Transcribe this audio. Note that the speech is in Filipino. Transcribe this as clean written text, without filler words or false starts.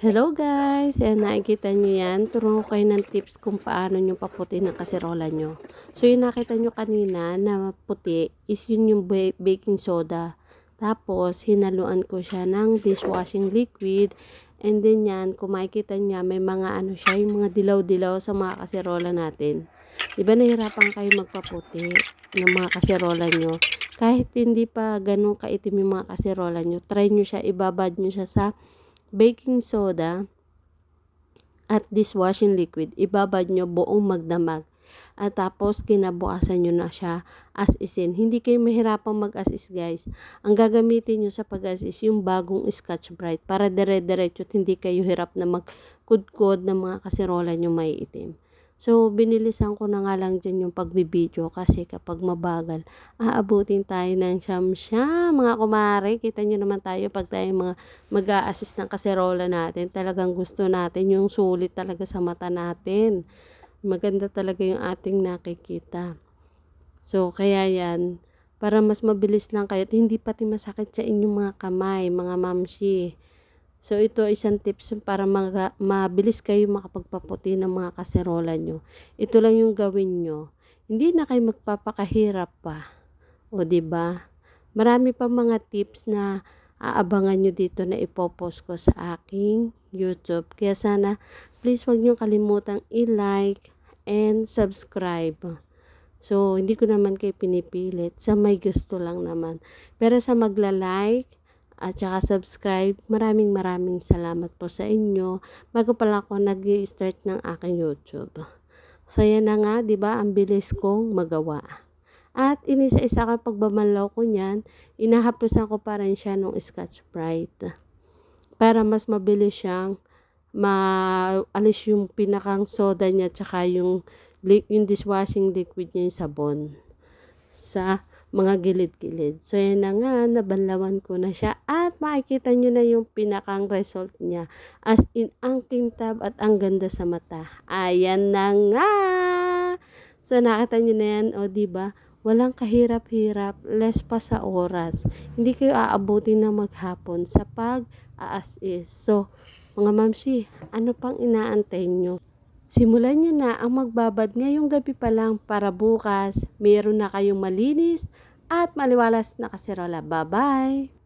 Hello guys! Ayan, nakikita nyo yan. Turuan ko kayo ng tips kung paano nyo paputi ng kaserola nyo. So yung nakita nyo kanina na puti is yun yung baking soda. Tapos hinaluan ko siya ng dishwashing liquid. And then yan, kung makikita nyo may mga ano siya, yung mga dilaw-dilaw sa mga kaserola natin. Diba nahirapan kayo magpaputi ng mga kaserola nyo? Kahit hindi pa ganun kaitim yung mga kaserola nyo, try nyo siya, ibabad nyo siya sa baking soda at dishwashing liquid. Ibabad nyo buong magdamag. At tapos, kinabukasan nyo na siya as isin. Hindi kayo mahirapang mag-as-is, guys. Ang gagamitin nyo sa pag-as-is, yung bagong Scotch Brite para dire-diretso at hindi kayo hirap na magkudkod ng mga kaserola nyo may itim. So, binilisan ko na nga lang dyan yung pagbibideo kasi kapag mabagal, aabutin tayo ng siyam-siyam, mga kumare. Kita nyo naman tayo pag tayo mga mag-a-assist ng kaserola natin. Talagang gusto natin yung sulit talaga sa mata natin. Maganda talaga yung ating nakikita. So, kaya yan, para mas mabilis lang kayo at hindi pati masakit sa inyong mga kamay, mga mamshi. So, ito isang tips para mabilis kayo makapagpaputi ng mga kaserola nyo. Ito lang yung gawin nyo. Hindi na kayo magpapakahirap pa. O, diba? Marami pa mga tips na aabangan nyo dito na ipopost ko sa aking YouTube. Kaya sana, please wag nyo kalimutang i-like and subscribe. So, hindi ko naman kayo pinipilit. Sa may gusto lang naman. Pero sa magla-like, at saka subscribe, maraming salamat po sa inyo. Bago pala ako nag-i-start ng aking YouTube. So yan na nga, 'di ba? Ang bilis kong magawa. At inisa-isa ka pagbabanlaw ko niyan, inahapusan ko pa rin siya ng Scotch Brite. Para mas mabilis siyang maalis yung pinakang soda niya at saka yung dishwashing liquid niya yung sabon sa mga gilid-gilid. So, yan na nga, nabanlawan ko na siya. At makikita nyo na yung pinakang result niya. As in, ang kintab at ang ganda sa mata. Ayan na nga! So, nakita nyo na yan, o diba? Walang kahirap-hirap, less pa sa oras. Hindi kayo aabutin na maghapon sa pag-a-as-is. So, mga mamsi, ano pang inaantay nyo? Simulan nyo na ang magbabad ngayong gabi pa lang para bukas mayroon na kayong malinis at maliwalas na kaserola. Bye-bye!